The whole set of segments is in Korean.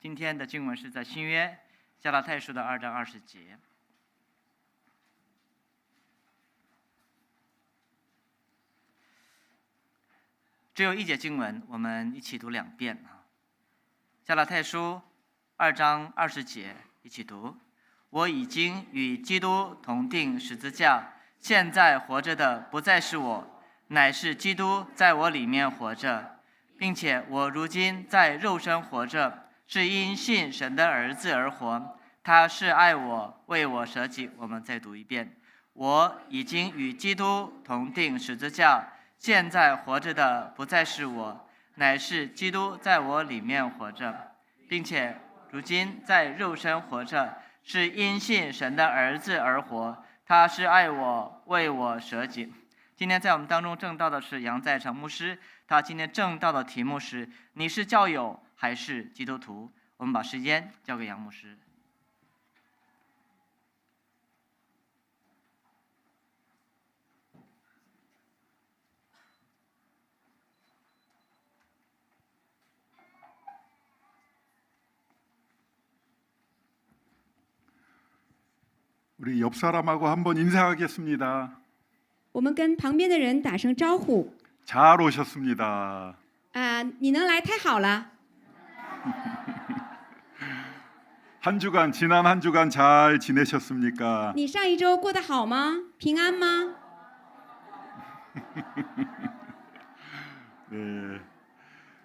今天的经文是在新约加拉太书的2章20节。只有一节经文，我们一起读2遍啊。加拉太书2章20节，一起读：我已经与基督同定十字架，现在活着的不再是我，乃是基督在我里面活着，并且我如今在肉身活着，是因信神的儿子而活，他是爱我，为我舍己。我们再读一遍：我已经与基督同定十字架，现在活着的不再是我，乃是基督在我里面活着，并且如今在肉身活着，是因信神的儿子而活，他是爱我，为我舍己。今天在我们当中证道的是杨在成牧师，他今天证道的题目是：你是教友还是基督徒？我们把时间交给杨牧师。우리 옆 사람하고 한번 인사하겠습니다. 我们跟旁边的人打声招呼。 잘 오셨습니다. 你能来太好了。 지난 한 주간 잘 지내셨습니까? 你上一周过得好吗？平安吗？ 네,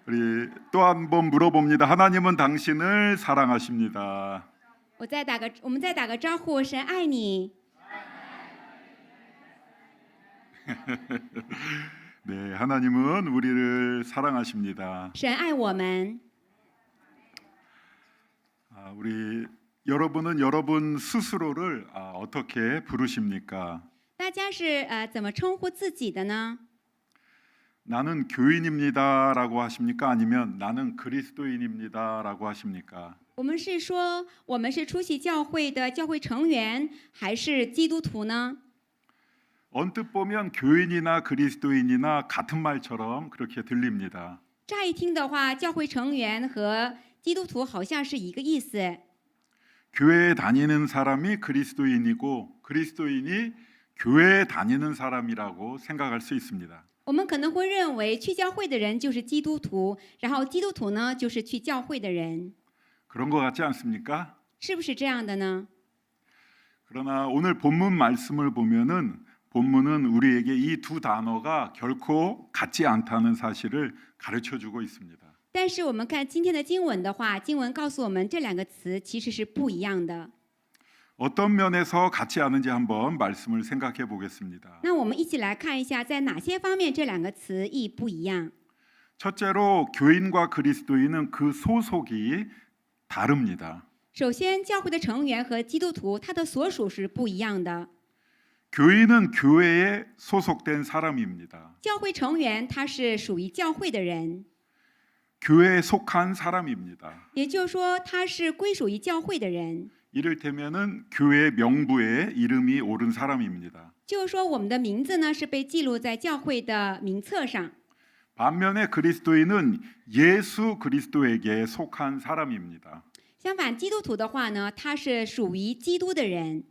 우리 또 한 번 물어봅니다. 하나님은 당신을 사랑하십니다. 我们再打个招呼，神爱你。 네, 하나님은 우리를 사랑하십니다. 神爱我们。 여러분은 여러분 스스로를 어떻게 부르십니까? 大家是怎么称呼自己的呢？ 나는 교인입니다라고 하십니까? 아니면 나는 그리스도인입니다라고 하십니까? 我们是说我们是出席教会的教会成员，还是基督徒呢？ 언뜻 보면 교인이나 그리스도인이나 같은 말처럼 그렇게 들립니다. 乍一听的话，教会成员和基督徒好像是一个意思。 교회에 다니는 사람이 그리스도인이고 그리스도인이 교회에 다니는 사람이라고 생각할 수 있습니다. 我们可能会认为去教会的人就是基督徒，然后基督徒呢就是去教会的人， 그런 것 같지 않습니까? 是不是这样的呢？ 그러나 오늘 본문 말씀을 보면은 본문은 우리에게 이 두 단어가 결코 같지 않다는 사실을 가르쳐주고 있습니다. 但是我们看今天的经文的话，经文告诉我们这两个词其实是不一样的。 어떤 면에서 같지 않은지 한번 말씀을 생각해 보겠습니다. 那我们一起来看一下，在哪些方面这两个词义不一样。 첫째로 교인과 그리스도인은 그 소속이 다릅니다. 首先，教会的成员和基督徒他的所属是不一样的。 교인은 교회에 소속된 사람입니다. 教会成员他是属于教会的人， 교회에 속한 사람입니다. 也就是说他是归属于教会的人。 이를테면은 교회 명부에 이름이 오른 사람입니다. 就是说我们的名字呢是被记录在教会的名册上。 반면에 그리스도인은 예수 그리스도에게 속한 사람입니다. 相反，基督徒的话呢，他是属于基督的人。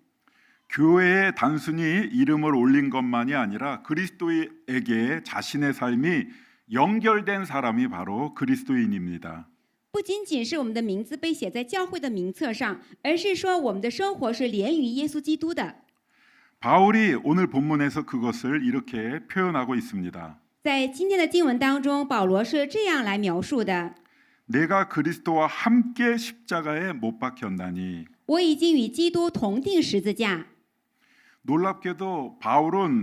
교회에 단순히 이름을 올린 것만이 아니라 그리스도에게 자신의 삶이 연결된 사람이 바로 그리스도인입니다. 不仅仅是我们的名字被写在教会的名册上，而是说我们的生活是连于耶稣基督的。 바울이 오늘 본문에서 그것을 이렇게 표현하고 있습니다. 在今天的经文当中，保罗是这样来描述的： 내가 그리스도와 함께 십자가에 못 박혔나니. 我已经与基督同定十字架。 놀랍게도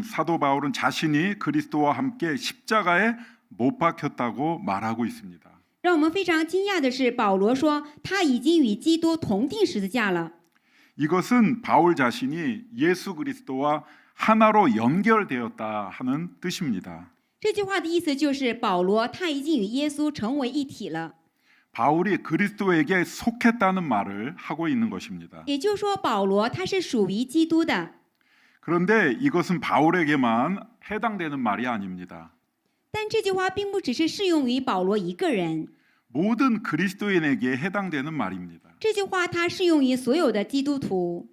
사도 바울은 자신이 그리스도와 함께 십자가에 못 박혔다고 말하고 있습니다. 让我们非常惊讶的是，保罗说他已经与基督同定十字架了。 이것은 바울 자신이 예수 그리스도와 하나로 연결되었다 하는 뜻입니다. 这句话的意思就是保罗他已经与耶稣成为一体了。 바울이 그리스도에게 속했다는 말을 하고 있는 것입니다. 也就是说，保罗他是属于基督的。 그런데 이것은 바울에게만 해당되는 말이 아닙니다. 但这句话并不只是适用于保罗一个人。 모든 그리스도인에게 해당되는 말입니다. 这句话它适用于所有的基督徒。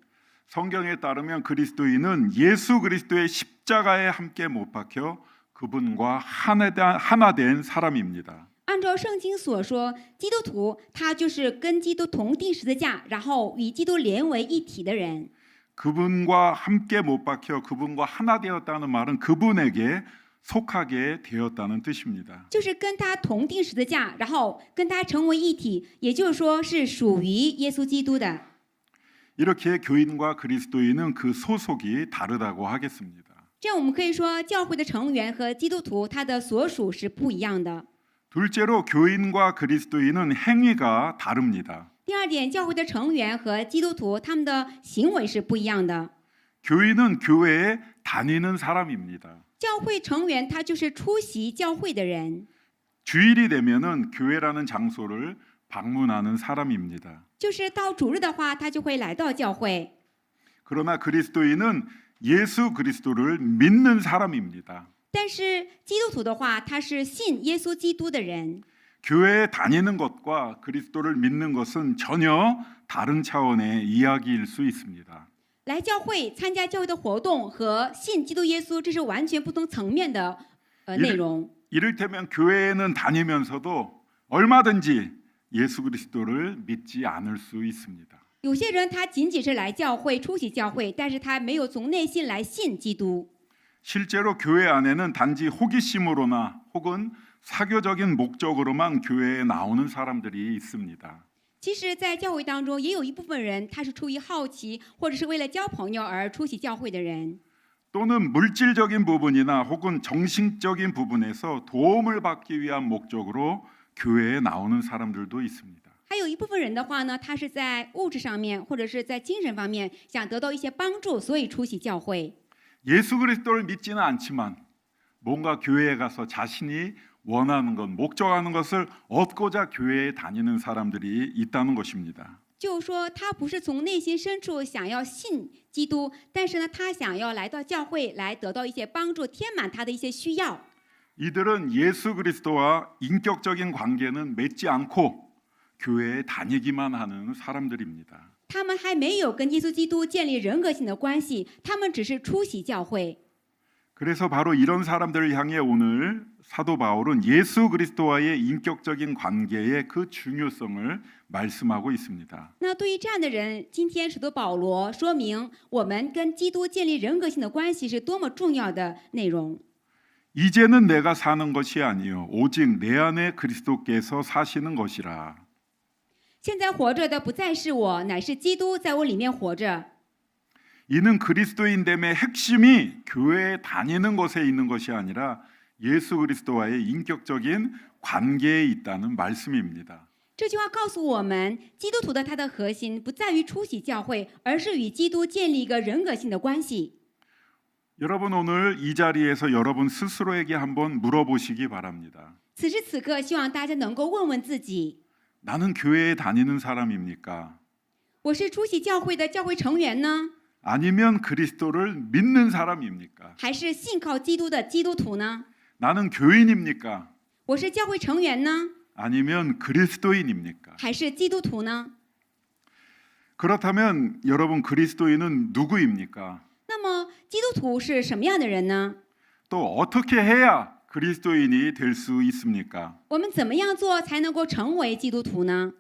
성경에 따르면 그리스도인은 예수 그리스도의 십자가에 함께 못 박혀 그분과 하나 된 사람입니다. 按照圣经所说，基督徒他就是跟基督同定十字架，然后与基督连为一体的人。 그분과 함께 못 박혀 그분과 하나 되었다는 말은 그분에게 속하게 되었다는 뜻입니다. 就是跟他同定十字架，然后跟他成为一体，也就是说是属于耶稣基督的。 이렇게 교인과 그리스도인은 그 소속이 다르다고 하겠습니다. 这样我们可以说，教会的成员和基督徒他的所属是不一样的。 둘째로 교인과 그리스도인은 행위가 다릅니다. 第二点，教会的成员和基督徒他们的行为是不一样的。 교인은 교회에 다니는 사람입니다. 教会成员他就是出席教会的人， 주일이 되면은 교회라는 장소를 방문하는 사람입니다. 就是到主日的话，他就会来到教会。 그러나 그리스도인은 예수 그리스도를 믿는 사람입니다. 但是基督徒的话，他是信耶稣基督的人。 교회에 다니는 것과 그리스도를 믿는 것은 전혀 다른 차원의 이야기일 수 있습니다. 来教会参加教会的活动和信基督耶稣，这是完全不同层面的内容。 이를테면 교회에는 다니면서도 얼마든지 예수 그리스도를 믿지 않을 수 있습니다. 有些人他仅仅是来教会出席教会，但是他没有从内心来信基督。 실제로 교회 안에는 단지 호기심으로나 혹은 사교적인 목적으로만 교회에 나오는 사람들이 있습니다. 其实，在教会当中，也有一部分人他是出于好奇，或者是为了交朋友而出席教会的人。 또는 물질적인 부분이나 혹은 정신적인 부분에서 도움을 받기 위한 목적으로 교회에 나오는 사람들도 있습니다. 还有一部分人的话呢，他是在物质上面或者是在精神方面想得到一些帮助，所以出席教会。 예수 그리스도를 믿지는 않지만 뭔가 교회에 가서 자신이 원하는 것, 목적하는 것을 얻고자 교회에 다니는 사람들이 있다는 것입니다. 就是说，他不是从内心深处想要信基督，但是呢，他想要来到教会来得到一些帮助，填满他的一些需要。 이들은 예수 그리스도와 인격적인 관계는 맺지 않고 교회에 다니기만 하는 사람들입니다. 他们还没有跟耶稣基督建立人格性的关系，他们只是出席教会。 그래서 바로 이런 사람들을 향해 오늘 사도 바울은 예수 그리스도와의 인격적인 관계의 그 중요성을 말씀하고 있습니다. 那对于这样的人，今天使徒保罗说明我们跟基督建立人格性的关系是多么重要的内容。 이제는 내가 사는 것이 아니요 오직 내 안에 그리스도께서 사시는 것이라. 现在活着的不再是我，乃是基督在我里面活着。 이는 그리스도인됨의 핵심이 교회에 다니는 것에 있는 것이 아니라 예수 그리스도와의 인격적인 관계에 있다는 말씀입니다. 这句话告诉我们，基督徒的他的核心不在于出席教会，而是与基督建立一个人格性的关系。 여러분 오늘 이 자리에서 여러분 스스로에게 한번 물어보시기 바랍니다. 此时此刻，希望大家能够问问自己： 나는 교회에 다니는 사람입니까? 我是出席教会的教会成员呢， 아니면 그리스도를 믿는 사람입니까? 还是信靠基督的基督徒呢？ 나는 교인입니까? 我是教会成员呢， 아니면 그리스도인입니까? 还是基督徒呢？ 그렇다면 여러분 그리스도인은 누구입니까? 那么基督徒是什么样的人呢？ 또 어떻게 해야 그리스도인이 될 수 있습니까? 我们怎么样做才能够成为基督徒呢？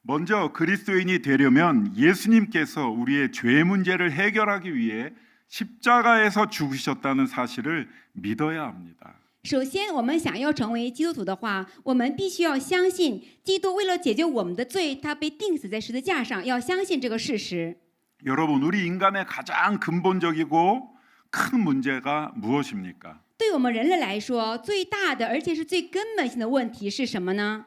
먼저 그리스도인이 되려면 예수님께서 우리의 죄 문제를 해결하기 위해 십자가에서 죽으셨다는 사실을 믿어야 합니다. 首先，我们想要成为基督徒的话，我们必须要相信基督为了解决我们的罪，他被钉死在十字架上，要相信这个事实。 여러분 우리 인간의 가장 근본적이고 큰 문제가 무엇입니까? 对我们人类来说，最大的而且是最根本性的问题是什么呢？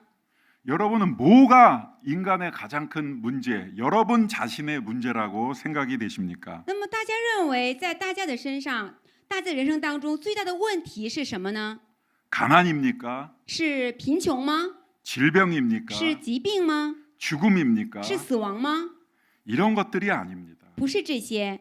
여러분은 뭐가 인간의 가장 큰 문제, 여러분 자신의 문제라고 생각이 되십니까? 那么大家认为，在大家的身上，大家人生当中最大的问题是什么呢？ 가난입니까? 是贫穷吗？ 질병입니까? 是疾病吗？ 죽음입니까? 是死亡吗？ 이런 것들이 아닙니다. 不是这些。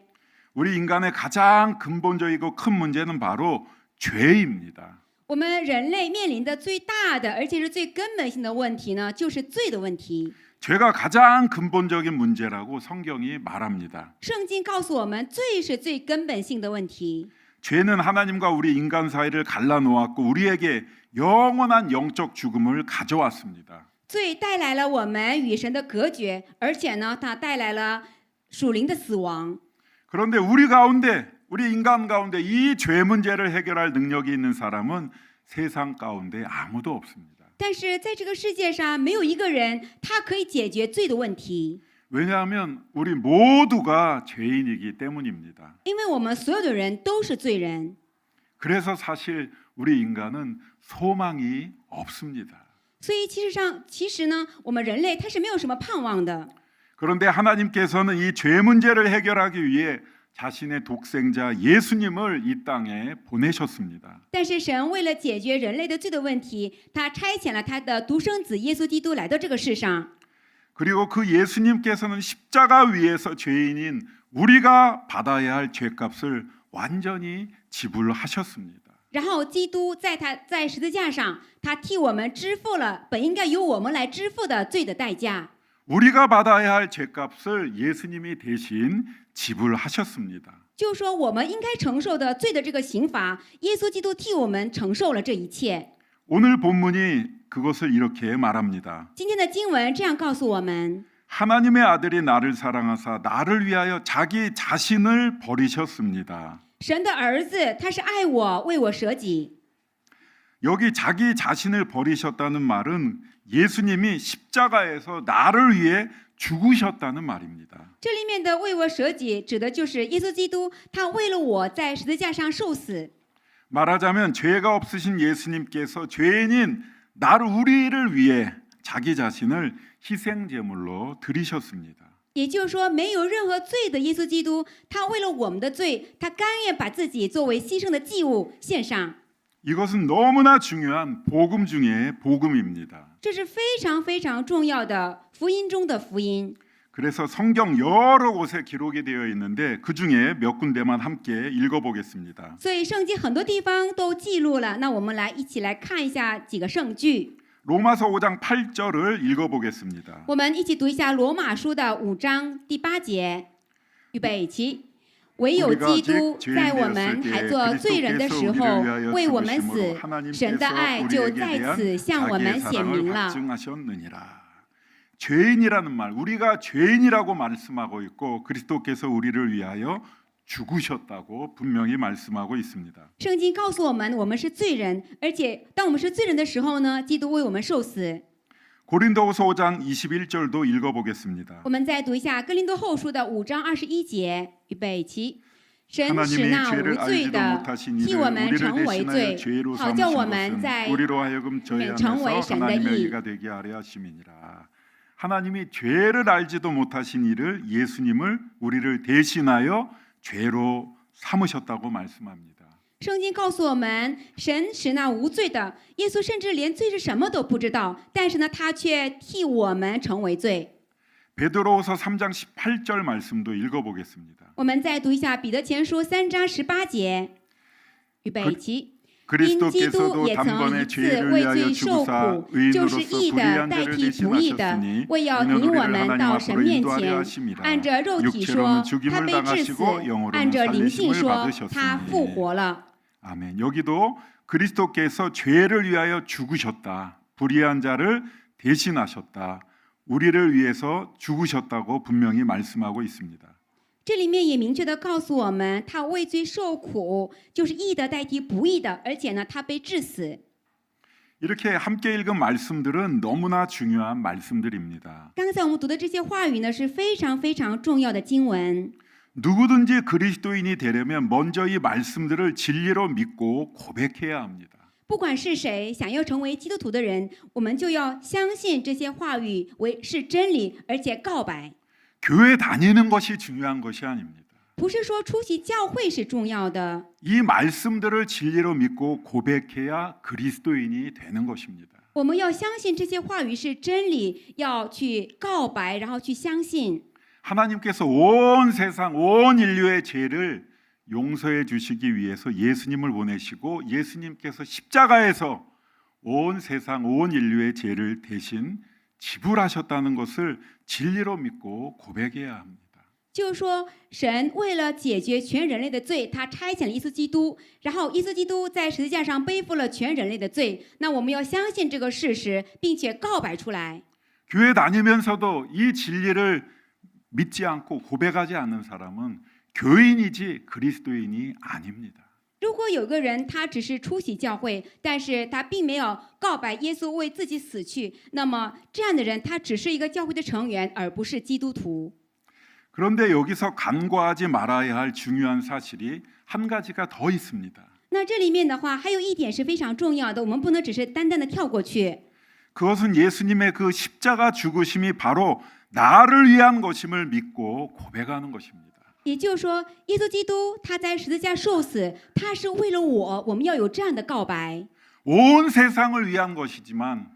우리 인간의 가장 근본적이고 큰 문제는 바로 죄입니다. 我们人类面临的最大的，而且是最根本性的问题呢，就是罪的问题。 죄가 가장 근본적인 문제라고 성경이 말합니다. 圣经告诉我们，罪是最根本性的问题。 죄는 하나님과 우리 인간 사이를 갈라놓았고 우리에게 영원한 영적 죽음을 가져왔습니다. 罪带来了我们与神的隔绝，而且呢，它带来了属灵的死亡。 그런데 우리 가운데, 우리 인간 가운데 이 죄 문제를 해결할 능력이 있는 사람은 세상 가운데 아무도 없습니다. 但是在这个世界上，没有一个人他可以解决罪的问题， 왜냐하면 우리 모두가 죄인이기 때문입니다. 因为我们所有的人都是罪人。 그래서 사실 우리 인간은 소망이 없습니다. 所以其实呢，我们人类他是没有什么盼望的。 그런데 하나님께서는 이 죄 문제를 해결하기 위해 자신의 독생자 예수님을 이 땅에 보내셨습니다. 但是神为了解决人类的罪的问题，他差遣了他的独生子耶稣基督来到这个世上。 그리고 그 예수님께서는 십자가 위에서 죄인인 우리가 받아야 할 죄값을 완전히 지불하셨습니다. 然后基督在十字架上，他替我们支付了本应该由我们来支付的罪的代价。 우리가 받아야 할 죄값을 예수님이 대신 지불하셨습니다. 就说我们应该承受的罪的这个刑罚，耶稣基督替我们承受了这一切。 오늘 본문이 그것을 이렇게 말합니다. 今天的经文这样告诉我们： 하나님의 아들이 나를 사랑하사 나를 위하여 자기 자신을 버리셨습니다. 神的儿子他是爱我，为我舍己。 여기 자기 자신을 버리셨다는 말은 예수님이 십자가에서 나를 위해 죽으셨다는 말입니다. 这里面的为我舍己，指的就是耶稣基督，他为了我在十字架上受死。 말하자면 죄가 없으신 예수님께서 죄인인 우리를 위해 자기 자신을 희생 제물로 드리셨습니다. 也就是说，没有任何罪的耶稣基督，他为了我们的罪，他甘愿把自己作为牺牲的祭物献上。 이것은 너무나 중요한 복음 중의 복음입니다. 这是非常非常重要的福音中的福音。 그래서 성경 여러 곳에 기록이 되어 있는데 그 중에 몇 군데만 함께 읽어보겠습니다. 所以圣经很多地方都记录了，那我们一起来看一下几个圣句。 로마서 5장 8절을 읽어보겠습니다. 我们一起读一下罗马书的5章第8节。预备起。 唯有基督在我们还做罪人的时候为我们死，神的爱就在此向我们显明了。 죄인이라는 말, 우리가 죄인이라고 말씀하고 있고 그리스도께서 우리를 위하여 죽으셨다고 분명히 말씀하고 있습니다. 圣经告诉我们，我们是罪人，而且当我们是罪人的时候呢，基督为我们受死。 고린도후서 5장 21절도 읽어보겠습니다. 我们再读一下哥林多后书的5章21节，预备起。 神使那无罪的替我们成为罪，好叫我们在成为神的义。 하나님이 죄를 알지도 못하신 이를 예수님을 우리를 대신하여 죄로 삼으셨다고 말씀합니다. 圣经告诉我们，神使那无罪的耶稣，甚至连罪是什么都不知道，但是呢，他却替我们成为罪。 베드로후서 3장 18절 말씀도 읽어보겠습니다. 我们再读一下彼得前书3章18节，预备起。 因基督也曾一次为罪受苦，就是义的代替不义的，为要引我们到神面前。按着肉体说，他被致死；按着灵性说，他复活了。 아멘. 여기도 그리스도께서 죄를 위하여 죽으셨다. 불의한 자를 대신하셨다. 우리를 위해서 죽으셨다고 분명히 말씀하고 있습니다. 这里面也明确的告诉我们，他为罪受苦，就是义的代替不义的，而且呢，他被致死。 이렇게 함께 읽은 말씀들은 너무나 중요한 말씀들입니다. 刚才我们读的这些话语呢，是非常非常重要的经文。 누구든지 그리스도인이 되려면 먼저 이 말씀들을 진리로 믿고 고백해야 합니다. 不管是谁想要成为基督徒的人，我们就要相信这些话语是真理，而且告白。 교회 다니는 것이 중요한 것이 아닙니다. 不是说出席教会是重要的， 이 말씀들을 진리로 믿고 고백해야 그리스도인이 되는 것입니다. 我们要相信这些话语是真理，要去告白，然后去相信。 하나님께서 온 세상 온 인류의 죄를 용서해 주시기 위해서 예수님을 보내시고 예수님께서 십자가에서 온 세상 온 인류의 죄를 대신 지불하셨다는 것을 진리로 믿고 고백해야 합니다. 就是说，神为了解决全人类的罪，他差遣了耶稣基督，然后耶稣基督在十字架上背负了全人类的罪。那我们要相信这个事实，并且告白出来。 교회 다니면서도 이 진리를 믿지 않고 고백하지 않는 사람은 교인이지 그리스도인이 아닙니다. 如果有个人他只是出席教会，但是他并没有告白耶稣为自己死去，那么这样的人他只是一个教会的成员，而不是基督徒。 그런데 여기서 간과하지 말아야 할 중요한 사실이 한 가지가 더 있습니다. 那这里面的话，还有一点是非常重要的，我们不能只是单单的跳过去。 그것은 예수님의 그 십자가 죽으심이 바로 나를 위한 것임을 믿고 고백하는 것입니다. 也就是说，耶稣基督他在十字架受死，他是为了我，我们要有这样的告白。 온 세상을 위한 것이지만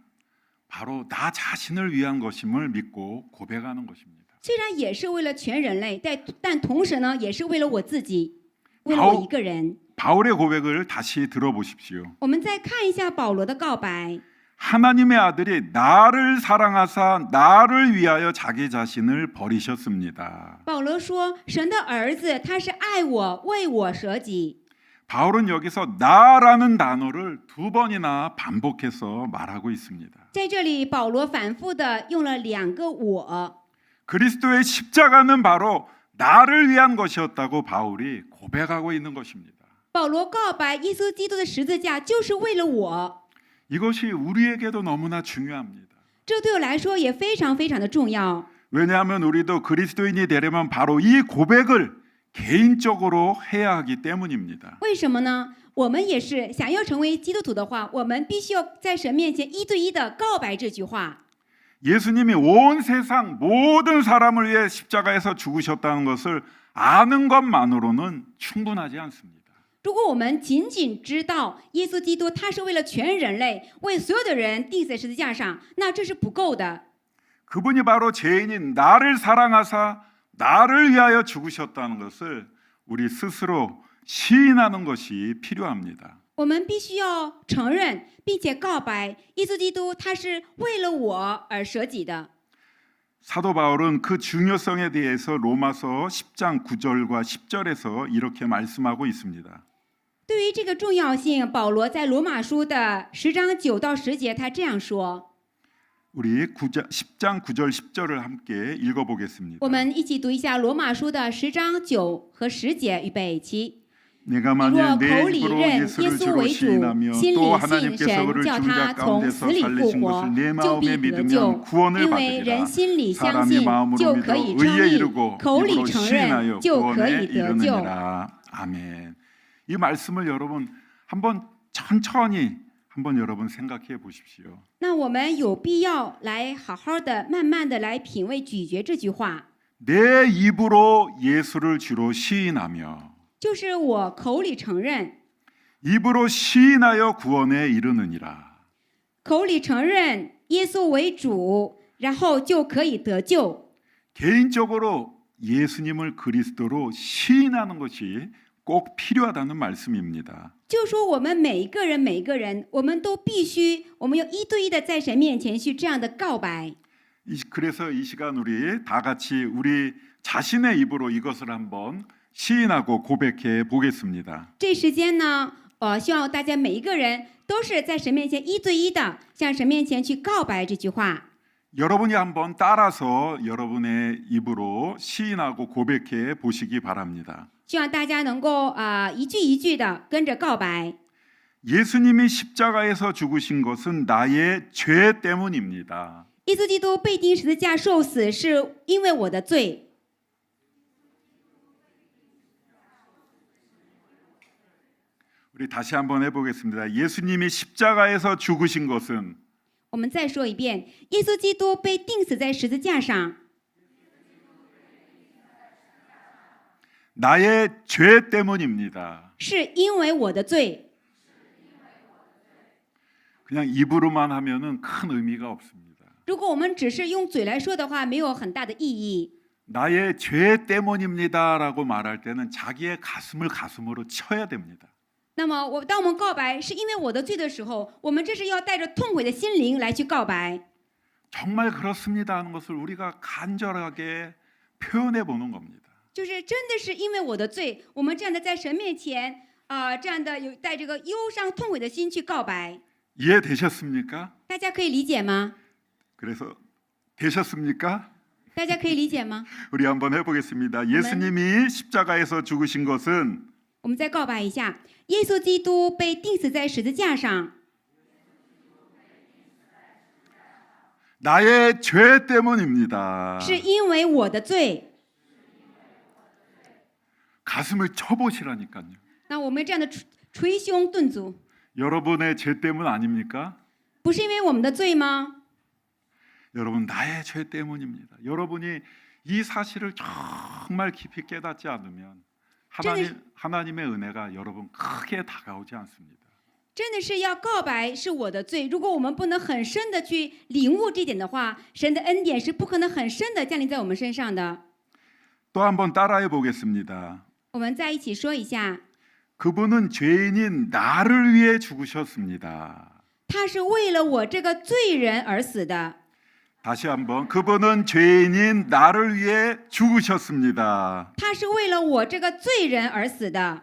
바로 나 자신을 위한 것임을 믿고 고백하는 것입니다. 虽然也是为了全人类，但同时呢，也是为了我自己，为了我一个人。 바울의 고백을 다시 들어보십시오. 我们再看一下保罗的告白。 하나님의 아들이 나를 사랑하사 나를 위하여 자기 자신을 버리셨습니다. 保罗说，神的儿子他是爱我，为我舍己。 바울은 여기서 나라는 단어를 두 번이나 반복해서 말하고 있습니다. 在这里，保罗反复的用了2个我。 그리스도의 십자가는 바로 나를 위한 것이었다고 바울이 고백하고 있는 것입니다. 保罗告白耶稣基督的十字架就是为了我。 이것이 우리에게도 너무나 중요합니다. 这对我来说也非常非常的重要。 왜냐하면 우리도 그리스도인이 되려면 바로 이 고백을 개인적으로 해야 하기 때문입니다. 为什么呢？我们也是想要成为基督徒的话，我们必须要在神面前1对1的告白这句话。 예수님이 온 세상 모든 사람을 위해 십자가에서 죽으셨다는 것을 아는 것만으로는 충분하지 않습니다. 如果我们仅仅知道耶稣基督他是为了全人类，为所有的人钉在十字架上，那这是不够的。 그분이 바로 죄인인 나를 사랑하사 나를 위하여 죽으셨다는 것을 우리 스스로 시인하는 것이 필요합니다. 我们必须要承认并且告白，耶稣基督他是为了我而舍己的。 사도 바울은 그 중요성에 대해서 로마서 10장 9절과 10절에서 이렇게 말씀하고 있습니다. 对于这个重要性，保罗在罗马书的10章9到10节，他这样说。 우리 10장 9절 10절을 함께 읽어보겠습니다. 我们一起读一下罗马书的10章9和10节，预备起。 내가 만일 내 입으로 예수를 주로 시인하며 또 하나님께서 그를 죽은 자 가운데서 살리신 것을 내 마음에 믿으면 구원을 받으리라. 사람이 마음으로 믿어 의에 이르고 입으로 시인하여 구원에 이르느니라. 아멘. 이 말씀을 여러분 한번 천천히 한번 여러분 생각해 보십시오. 那我们有必要来好好的、慢慢的来品味、咀嚼这句话。 내 입으로 예수를 주로 시인하며 就是我口里承认， 입으로 시인하여 구원에 이르느니라. 口里承认耶稣为主，然后就可以得救。 개인적으로 예수님을 그리스도로 시인하는 것이 꼭 필요하다는 말씀입니다. 就说我们每一个人，我们都必须，我们要1对1的在神面前去这样的告白。 그래서 이 시간 우리 다 같이 우리 자신의 입으로 이것을 한번 시인하고 고백해 보겠습니다. 这时间呢，希望大家每一个人都是在神面前1对1的向神面前去告白这句话。 여러분이 한번 따라서 여러분의 입으로 시인하고 고백해 보시기 바랍니다. 希望大家能够一句一句的跟着告白。 예수님이 십자가에서 죽으신 것은 나의 죄 때문입니다. 耶稣基督被钉十字架受死，是因为我的罪。 우리 다시 한번 해보겠습니다. 예수님이 십자가에서 죽으신 것은 我们再说一遍，耶稣基督被钉死在十字架上， 나의 죄 때문입니다. 是因为我的罪。 그냥 입으로만 하면은 큰 의미가 없습니다. 如果我们只是用嘴来说的话，没有很大的意义。 나의 죄 때문입니다라고 말할 때는 자기의 가슴을 가슴으로 쳐야 됩니다. 那么当我们告白是因为我的罪的时候，我们这是要带着痛悔的心灵来去告白。 정말 그렇습니다 하는 것을 우리가 간절하게 표현해 보는 겁니다. 就是真的是因为我的罪，我们这样的在神面前这样的有带这个忧伤痛悔的心去告白。 이해되셨습니까? 大家可以理解吗？ 그래서 되셨습니까? 大家可以理解吗？ 우리 한번 해보겠습니다. 예수님이 십자가에서 죽으신 것은 我们再告白一下，耶稣基督被钉死在十字架上， 나의 죄 때문입니다. 是因为我的罪。 가슴을 쳐보시라니까요. 那我们这样的捶胸顿足， 여러분의 죄 때문 아닙니까? 不是因为我们的罪吗？ 여러분 나의 죄 때문입니다. 여러분이 이 사실을 정말 깊이 깨닫지 않으면 하나님의 은혜가 여러분 크게 다가오지 않습니다. 真的是要告白是我的罪。如果我们不能很深的去领悟这点的话，神的恩典是不可能很深的降临在我们身上的。 또 한번 따라해 보겠습니다. 我们再一起说一下， 그분은 죄인인 나를 위해 죽으셨습니다. 他是为了我这个罪人而死的。 다시 한번 그분은 죄인인 나를 위해 죽으셨습니다. 他是为了我这个罪人而死的。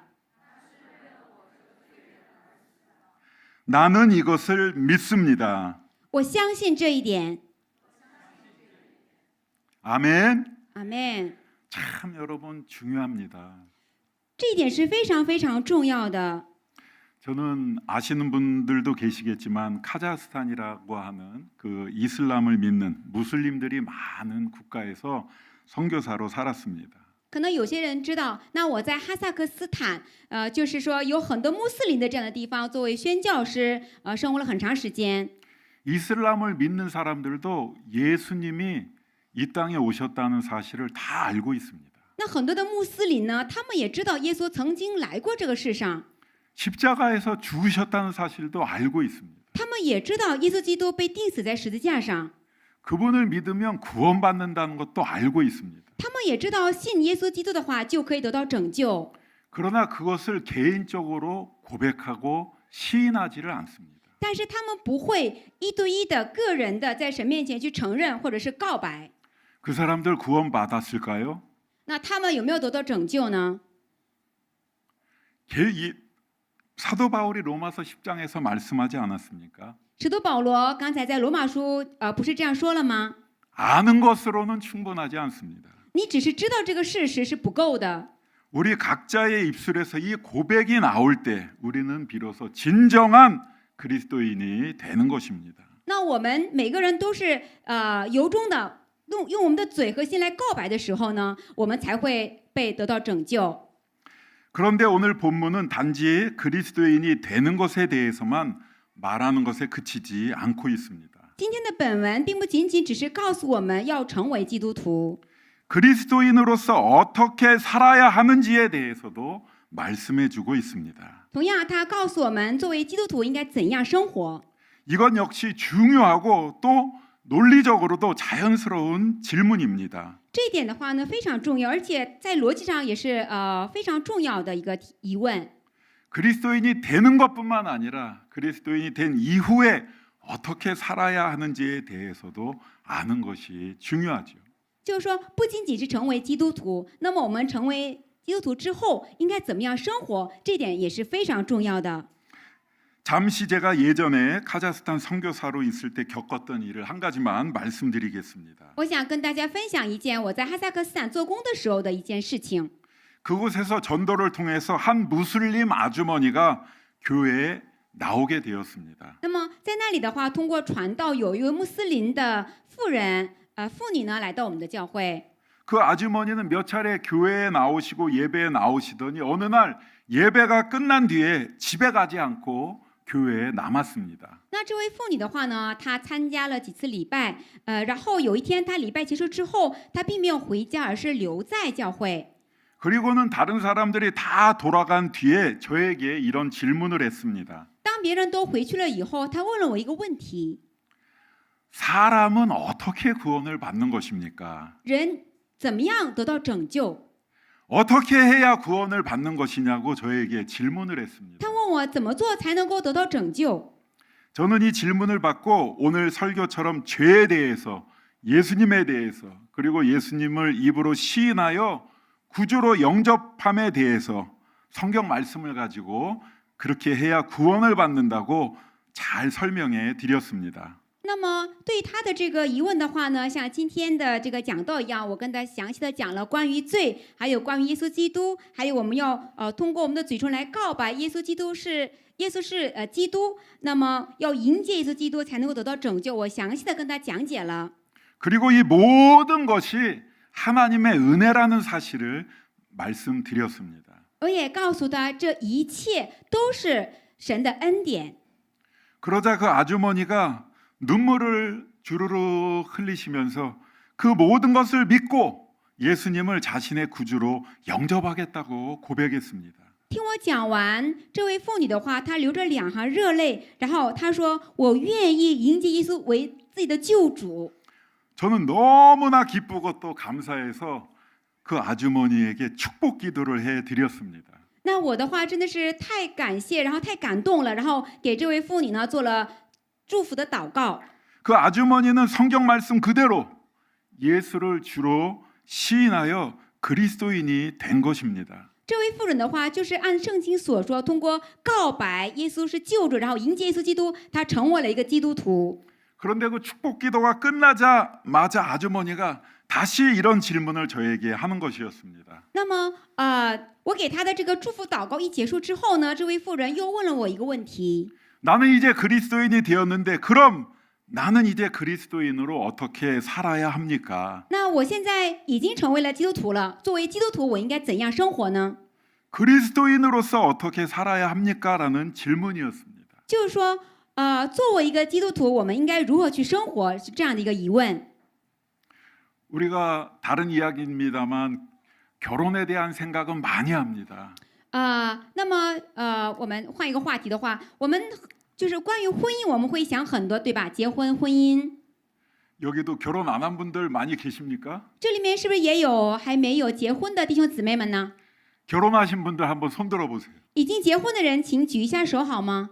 나는 이것을 믿습니다. 我相信这一点。 아멘. 阿门。 참 여러분 중요합니다. 这一点是非常非常重要的。 저는 아시는 분들도 계시겠지만 카자흐스탄이라고 하는 그 이슬람을 믿는 무슬림들이 많은 국가에서 선교사로 살았습니다. 可能有些人知道，那我在哈萨克斯坦，就是说有很多穆斯林的这样的地方，作为宣教师，生活了很长时间。 이슬람을 믿는 사람들도 예수님이 이 땅에 오셨다는 사실을 다 알고 있습니다. 那很多的穆斯林呢，他们也知道耶稣曾经来过这个世上， 십자가에서 죽으셨다는 사실도 알고 있습니다. 他们也知道耶稣基督被钉死在十字架上， 그분을 믿으면 구원받는다는 것도 알고 있습니다. 他们也知道信耶稣基督的话就可以得到拯救。 그러나 그것을 개인적으로 고백하고 시인하지를 않습니다. 但是他们不会一对一的个人的在神面前去承认或者是告白。 그 사람들 구원받았을까요? 那他们有没有得到拯救呢？ 사도 바울이 로마서 10장에서 말씀하지 않았습니까? 使徒保罗刚才在罗马书不是这样说了吗？ 아는 것으로는 충분하지 않습니다. 你只是知道这个事实是不够的。 우리 각자의 입술에서 이 고백이 나올 때 우리는 비로소 진정한 그리스도인이 되는 것입니다. 那我们每个人都是由衷的用我们的嘴和心来告白的时候呢，我们才会被得到拯救。 그런데 오늘 본문은 단지 그리스도인이 되는 것에 대해서만 말하는 것에 그치지 않고 있습니다. 今天的本文并不仅仅只是告诉我们要成为基督徒， 그리스도인으로서 어떻게 살아야 하는지에 대해서도 말씀해주고 있습니다. 同样他告诉我们作为基督徒应该怎样生活。 이건 역시 중요하고 또 논리적으로도 자연스러운 질문입니다. 这一点的话呢非常重要，而且在逻辑上也是非常重要的一个疑问。 그리스도인이 되는 것뿐만 아니라 그리스도인이 된 이후에 어떻게 살아야 하는지에 대해서도 아는 것이 중요하죠. 就是说，不仅仅是成为基督徒，那么我们成为基督徒之后应该怎么样生活，这点也是非常重要的。 잠시 제가 예전에 카자흐스탄 선교사로 있을 때 겪었던 일을 한 가지만 말씀드리겠습니다. 我想跟大家分享一件我在哈萨克斯坦做工的时候的一件事情。 그곳에서 전도를 통해서 한 무슬림 아주머니가 교회에 나오게 되었습니다. 那么在那里的话，通过传道，有一位穆斯林的妇女呢来到我们的教会。 그 아주머니는 몇 차례 교회에 나오시고 예배에 나오시더니 어느 날 예배가 끝난 뒤에 집에 가지 않고 교회에 남았습니다. 那这位妇女的话呢，她参加了几次礼拜，然后有一天她礼拜结束之后，她并没有回家，而是留在教会。 그리고는 다른 사람들이 다 돌아간 뒤에 저에게 이런 질문을 했습니다. 当别人都回去了以后，她问了我一个问题： 사람은 어떻게 구원을 받는 것입니까? 人怎么样得到拯救？ 어떻게 해야 구원을 받는 것이냐고 저에게 질문을 했습니다. 他问我怎么做才能够得到拯救？ 저는 이 질문을 받고 오늘 설교처럼 죄에 대해서, 예수님에 대해서, 그리고 예수님을 입으로 시인하여 구주로 영접함에 대해서 성경 말씀을 가지고 그렇게 해야 구원을 받는다고 잘 설명해 드렸습니다. 那么对于他的这个疑问的话呢，像今天的这个讲道一样，我跟他详细的讲了关于罪，还有关于耶稣基督，还有我们要通过我们的嘴唇来告白耶稣基督是基督，那么要迎接耶稣基督才能够得到拯救。我详细的跟他讲解了。 그리고 이 모든 것이 하나님의 은혜라는 사실을 말씀드렸습니다. 我也告诉他，这一切都是神的恩典。 그러자 그 아주머니가 눈물을 주르륵 흘리시면서 그 모든 것을 믿고 예수님을 자신의 구주로 영접하겠다고 고백했습니다. 听我讲完这位妇女的话，她流着两行热泪，然后她说：“我愿意迎接耶稣为自己的救主。” 저는 너무나 기쁘고 또 감사해서 그 아주머니에게 축복 기도를 해 드렸습니다. 那我的话真的是太感谢，然后太感动了，然后给这位妇女呢做了祝福的祷告。 그 아주머니는 성경 말씀 그대로 예수를 주로 시인하여 그리스도인이 된 것입니다. 这位妇人的话就是按圣经所说，通过告白耶稣是救主，然后迎接耶稣基督，她成为了一个基督徒。 그런데 그 축복 기도가 끝나자마자 아주머니가 다시 이런 질문을 저에게 하는 것이었습니다. 那么我给她的这个祝福祷告一结束之后呢，这位妇人又问了我一个问题。 나는 이제 그리스도인이 되었는데 그럼 나는 이제 그리스도인으로 어떻게 살아야 합니까? 那我现在已经成为了基督徒了，作为基督徒我应该怎样生活呢？ 그리스도인으로서 어떻게 살아야 합니까? 라는 질문이었습니다. 就是说作为一个基督徒，我们应该如何去生活？是这样的一个疑问。 우리가 다른 이야기입니다만 결혼에 대한 생각은 많이 합니다. 那么我们换一个话题的话，我们就是关于婚姻，我们会想很多，对吧？结婚、婚姻。 여기도 결혼 안 한 분들 많이 계십니까? 这里面是不是也有还没有结婚的弟兄姊妹们呢？ 결혼하신 분들 한번 손 들어 보세요. 已经结婚的人，请举一下手好吗？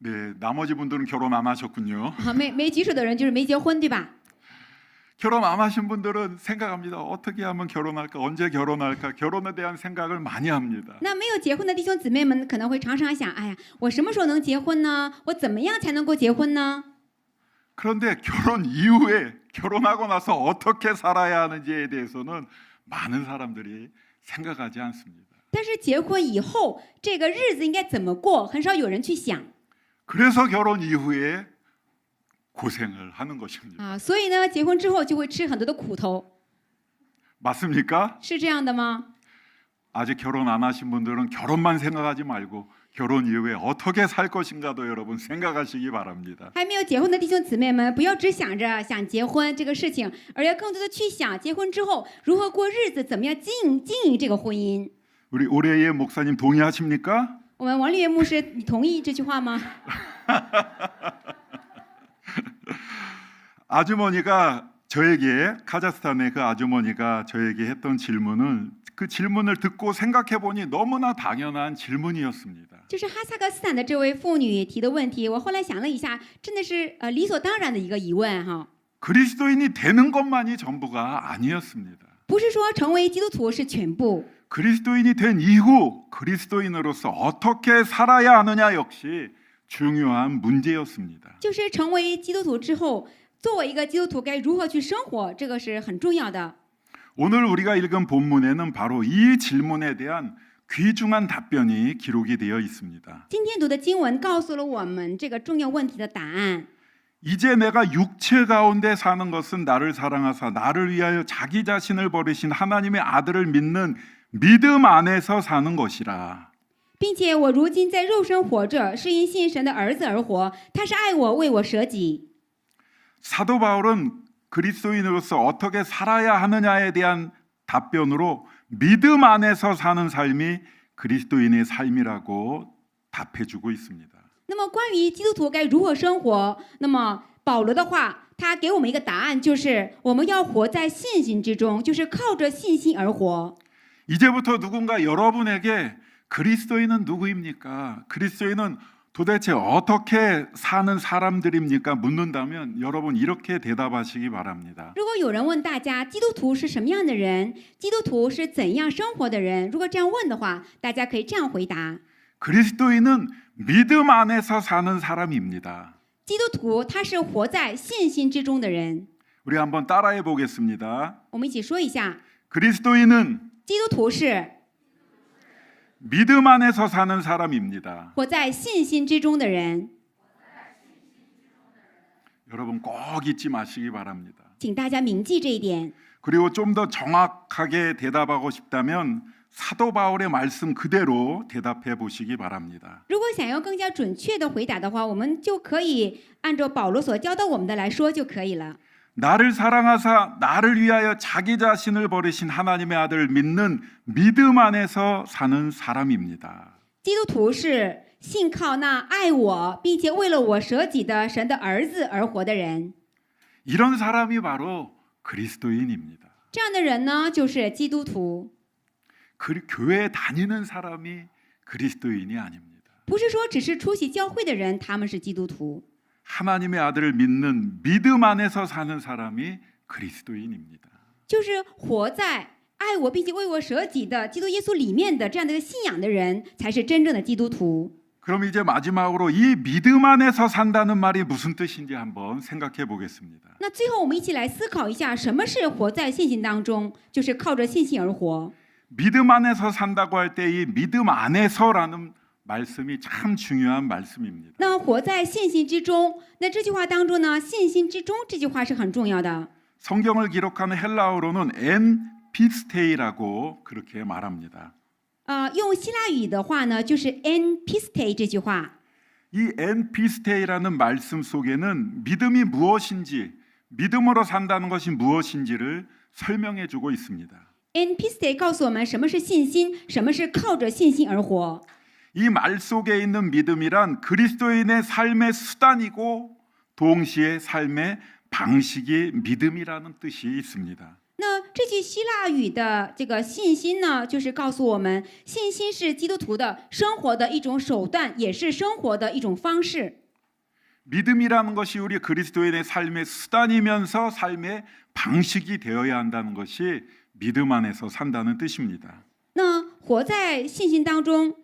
네, 나머지 분들은 결혼 안 하셨군요. 没举手的人就是没结婚，对吧？ 결혼 안 하신 분들은 생각합니다. 어떻게 하면 결혼할까? 언제 결혼할까? 결혼에 대한 생각을 많이 합니다. 那没有结婚的弟兄姊妹们可能会常常想，哎呀，我什么时候能结婚呢？我怎么样才能够结婚呢？ 그런데 결혼 이후에 결혼하고 나서 어떻게 살아야 하는지에 대해서는 많은 사람들이 생각하지 않습니다. 但是结婚以后，这个日子应该怎么过，很少有人去想。 그래서 결혼 이후에 고생을 하는 것입니다. 所以呢，结婚之后就会吃很多的苦头。 맞습니까? 是这样的吗？ 아직 결혼 안 하신 분들은 결혼만 생각하지 말고 결혼 이후에 어떻게 살 것인가도 여러분 생각하시기 바랍니다. 还没有结婚的弟兄姊妹们，不要只想着想结婚这个事情，而要更多的去想结婚之后如何过日子，怎么样经营这个婚姻。 우리 올해의 목사님 동의하십니까? 我们王立元牧师，你同意这句话吗？ 아주머니가 저에게 카자흐스탄의 그 아주머니가 저에게 했던 질문은 그 질문을 듣고 생각해 보니 너무나 당연한 질문이었습니다. 就是哈萨克斯坦的这位妇女提的问题，我后来想了一下，真的是理所当然的一个疑问哈。 그리스도인이 되는 것만이 전부가 아니었습니다. 不是说成为基督徒是全部。 그리스도인이 된 이후 그리스도인으로서 어떻게 살아야 하느냐 역시 중요한 문제였습니다. 就是成为基督徒之后，作为一个基督徒该如何去生活，这个是很重要的。 오늘 우리가 읽은 본문에는 바로 이 질문에 대한 귀중한 답변이 기록이 되어 있습니다. 今天读的经文告诉了我们这个重要问题的答案。 이제 내가 육체 가운데 사는 것은 나를 사랑하사 나를 위하여 자기 자신을 버리신 하나님의 아들을 믿는 믿음 안에서 사는 것이라. 并且我如今在肉身活着，是因信神的儿子而活，他是爱我，为我舍己。 사도 바울은 그리스도인으로서 어떻게 살아야 하느냐에 대한 답변으로 믿음 안에서 사는 삶이 그리스도인의 삶이라고 답해주고 있습니다. 那么关于基督徒该如何生活，那么保罗的话他给我们一个答案，就是我们要活在信心之中，就是靠着信心而活。 이제부터 누군가 여러분에게 그리스도인은 누구입니까? 그리스도인은 도대체 어떻게 사는 사람들입니까? 묻는다면 여러분 이렇게 대답하시기 바랍니다. 如果有人问大家基督徒是什么样的人，基督徒是怎样生活的人，如果这样问的话，大家可以这样回答： 그리스도인은 믿음 안에서 사는 사람입니다. 基督徒他是活在信心之中的人。 우리 한번 따라해 보겠습니다. 我们一起说一下， 그리스도인은 基督徒是 믿음 안에서 사는 사람입니다. 活在信心之中的人。 여러분 꼭 잊지 마시기 바랍니다. 请大家铭记这一点。 그리고 좀 더 정확하게 대답하고 싶다면 사도 바울의 말씀 그대로 대답해 보시기 바랍니다. 如果想要更加准确的回答的话，我们就可以按照保罗所教导我们的来说就可以了。 나를 사랑하사 나를 위하여 자기 자신을 버리신 하나님의 아들을 믿는 믿음 안에서 사는 사람입니다. 基督徒是信靠那爱我并且为了我舍己的神的儿子而活的人。 이런 사람이 바로 그리스도인입니다. 这样的人呢，就是基督徒。 교회 다니는 사람이 그리스도인이 아닙니다. 不是说只是出席教会的人，他们是基督徒。 하나님의 아들을 믿는 믿음 안에서 사는 사람이 그리스도인입니다. 就是活在爱我并且为我舍己的基督耶稣里面的这样的一个信仰的人，才是真正的基督徒。 그럼 이제 마지막으로 이 믿음 안에서 산다는 말이 무슨 뜻인지 한번 생각해 보겠습니다. 那最后我们一起来思考一下，什么是活在信心当中？就是靠着信心而活。 믿음 안에서 산다고 할 때 이 믿음 안에서라는 말씀이 참 중요한 말씀입니다. 那活在信心之中，那这句话当中呢，信心之中这句话是很重要的。 성경을 기록하는 헬라어로는 엔 피스테이라고 그렇게 말합니다. 用希腊语的话呢，就是 en piste 这句话。 이 엔 피스테이라는 말씀 속에는 믿음이 무엇인지, 믿음으로 산다는 것이 무엇인지를 설명해 주고 있습니다. en piste 告诉我们什么是信心，什么是靠着信心而活。 이 말 속에 있는 믿음이란 그리스도인의 삶의 수단이고 동시에 삶의 방식이 믿음이라는 뜻이 있습니다. 那这句希腊语的这个信心呢，就是告诉我们，信心是基督徒的生活的一种手段，也是生活的一种方式。 믿음이라는 것이 우리 그리스도인의 삶의 수단이면서 삶의 방식이 되어야 한다는 것이 믿음 안에서 산다는 뜻입니다. 那活在信心当中，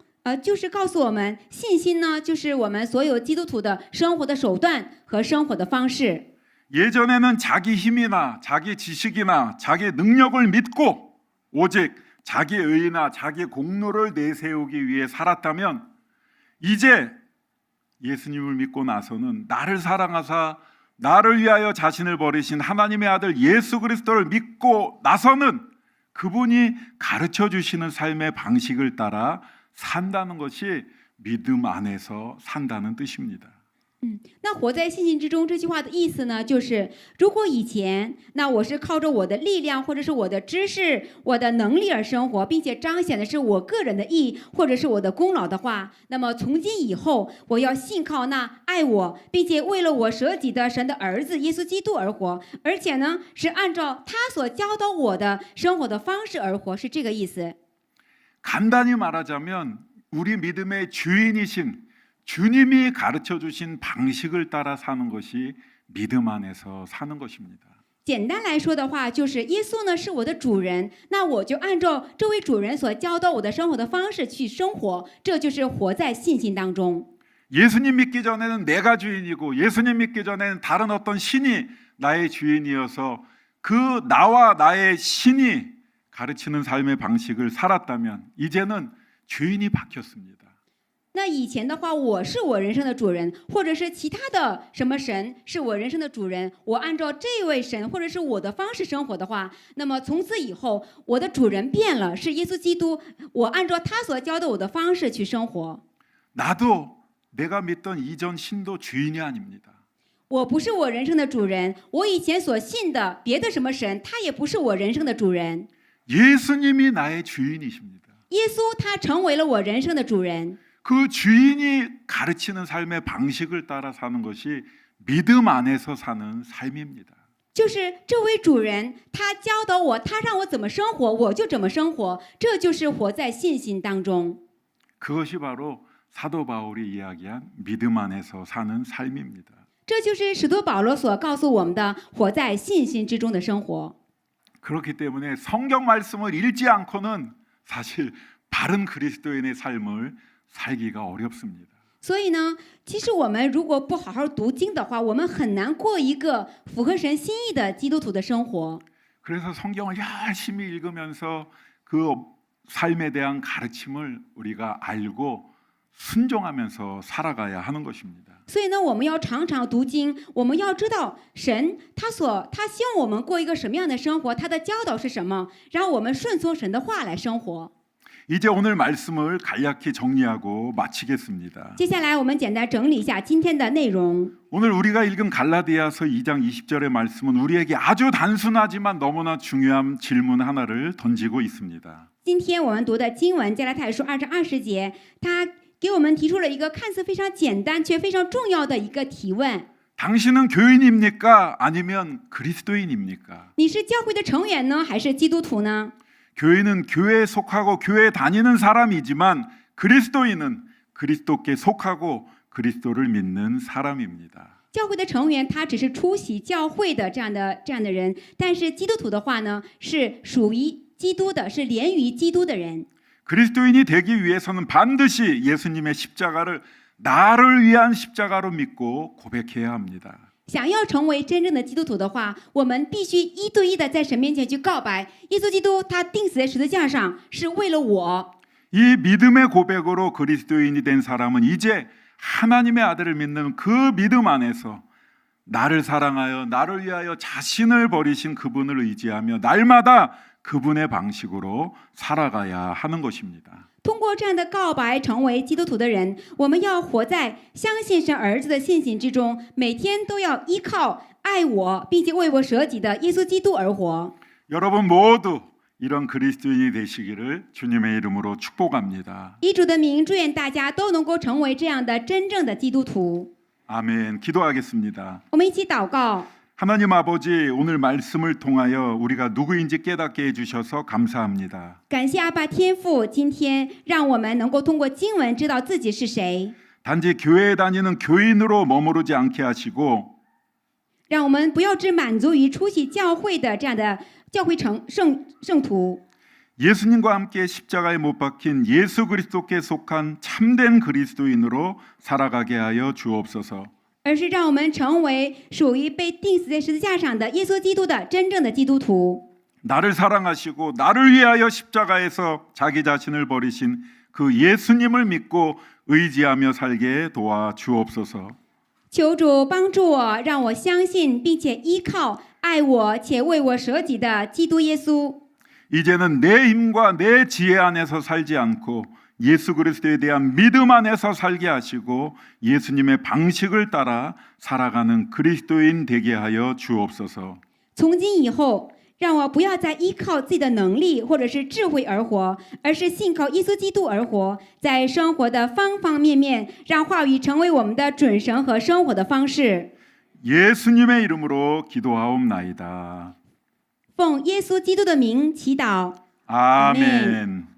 就是告诉我们，信心呢，就是我们所有基督徒的生活的手段和生活的方式。 예전에는 자기 힘이나 자기 지식이나 자기 능력을 믿고 오직 자기 의나 자기 공로를 내세우기 위해 살았다면 이제 예수님을 믿고 나서는 나를 사랑하사 나를 위하여 자신을 버리신 하나님의 아들 예수 그리스도를 믿고 나서는 그분이 가르쳐 주시는 삶의 방식을 따라 산다는 것이 믿음 안에서 산다는 뜻입니다. 那活在信心之中这句话的意思呢，就是如果以前那我是靠着我的力量或者是我的知识、我的能力而生活，并且彰显的是我个人的义或者是我的功劳的话，那么从今以后，我要信靠那爱我并且为了我舍己的神的儿子耶稣基督而活，而且呢是按照他所教导我的生活的方式而活，是这个意思。 간단히 말하자면 우리 믿음의 주인이신 주님이 가르쳐 주신 방식을 따라 사는 것이 믿음 안에서 사는 것입니다. 简单来说的话，就是耶稣呢是我的主人，那我就按照这位主人所教导我的生活的方式去生活，这就是活在信心当中。 예수님 믿기 전에는 내가 주인이고 예수님 믿기 전에는 다른 어떤 신이 나의 주인이어서 그 나와 나의 신이 가르치는 삶의 방식을 살았다면 이제는 주인이 바뀌었습니다. 那以前的话，我是我人生的主人，或者是其他的什么神是我人生的主人，我按照这位神或者是我的方式生活的话，那么从此以后，我的主人变了，是耶稣基督，我按照他所教的我的方式去生活。 나도 내가 믿던 이전 신도 주인이 아닙니다. 我不是我人生的主人，我以前所信的别的什么神，他也不是我人生的主人。 예수님이 나의 주인이십니다. 耶稣他成为了我人生的主人。 그 주인이 가르치는 삶의 방식을 따라 사는 것이 믿음 안에서 사는 삶입니다. 就是这位主人，他教导我，他让我怎么生活，我就怎么生活，这就是活在信心当中。 그것이 바로 사도 바울이 이야기한 믿음 안에서 사는 삶입니다. 这就是使徒保罗所告诉我们的活在信心之中的生活。 그렇기 때문에 성경 말씀을 읽지 않고는 사실 바른 그리스도인의 삶을 살기가 어렵습니다. 所以呢，其实我们如果不好好读经的话，我们很难过一个符合神心意的基督徒的生活。 그래서 성경을 열심히 읽으면서 그 삶에 대한 가르침을 우리가 알고 순종하면서 살아가야 하는 것입니다. 所以呢，我们要常常读经，我们要知道神他希望我们过一个什么样的生活，他的教导是什么，然后我们顺从神的话来生活。 이제 오늘 말씀을 간략히 정리하고 마치겠습니다. 接下来我们简单整理一下今天的内容。 오늘 우리가 읽은 갈라디아서 2장 20절의 말씀은 우리에게 아주 단순하지만 너무나 중요한 질문 하나를 던지고 있습니다. 今天我们读的经文加拉太书2章20节，他给我们提出了一个看似非常简单却非常重要的一个提问。 당신은 교인입니까? 아니면 그리스도인입니까? 你是教会的成员呢，还是基督徒呢？ 교인은 교회에 속하고 교회에 다니는 사람이지만 그리스도인은 그리스도께 속하고 그리스도를 믿는 사람입니다. 教会的成员他只是出席教会的这样的人，但是基督徒的话呢，是属于基督的，是连于基督的人。 그리스도인이 되기 위해서는 반드시 예수님의 십자가를 나를 위한 십자가로 믿고 고백해야 합니다. 想要成为真正的基督徒的话，我们必须一对一的在神面前去告白，耶稣基督他钉死在十字架上是为了我。 이 믿음의 고백으로 그리스도인이 된 사람은 이제 하나님의 아들을 믿는 그 믿음 안에서 나를 사랑하여 나를 위하여 자신을 버리신 그분을 의지하며 날마다 그분의 방식으로 살아가야 하는 것입니다. 通过这样的告白成为基督徒的人，我们要活在相信神儿子的信心之中，每天都要依靠爱我并且为我舍己的耶稣基督而活。 여러분 모두 이런 그리스도인이 되시기를 주님의 이름으로 축복합니다. 以主的名，祝愿大家都能够成为这样的真正的基督徒。 아멘. 기도하겠습니다. 我们一起祷告。 하나님 아버지, 오늘 말씀을 통하여 우리가 누구인지 깨닫게 해주셔서 감사합니다. 感谢阿爸天父，今天让我们能够通过经文知道自己是谁。 단지 교회에 다니는 교인으로 머무르지 않게 하시고 让我们不要只满足于出席教会的这样的教会圣徒。 예수님과 함께 십자가에 못 박힌 예수 그리스도께 속한 참된 그리스도인으로 살아가게 하여 주옵소서. 而是让我们成为属于被钉死在十字架上的耶稣基督的真正的基督徒。 나를 사랑하시고 나를 위하여 십자가에서 자기 자신을 버리신 그 예수님을 믿고 의지하며 살게 도와 주옵소서. 求主帮助我，让我相信并且依靠爱我且为我舍己的基督耶稣。 이제는 내 힘과 내 지혜 안에서 살지 않고 예수 그리스도에 대한 믿음 안에서 살게 하시고 예수님의 방식을 따라 살아가는 그리스도인 되게 하여 주옵소서. 从今以后，让我不要再依靠自己的能力或者是智慧而活，而是信靠耶稣基督而活，在生活的方方面面，让话语成为我们的准绳和生活的方式。 예수님의 이름으로 기도하옵나이다. 奉耶稣基督的名祈祷， 아멘.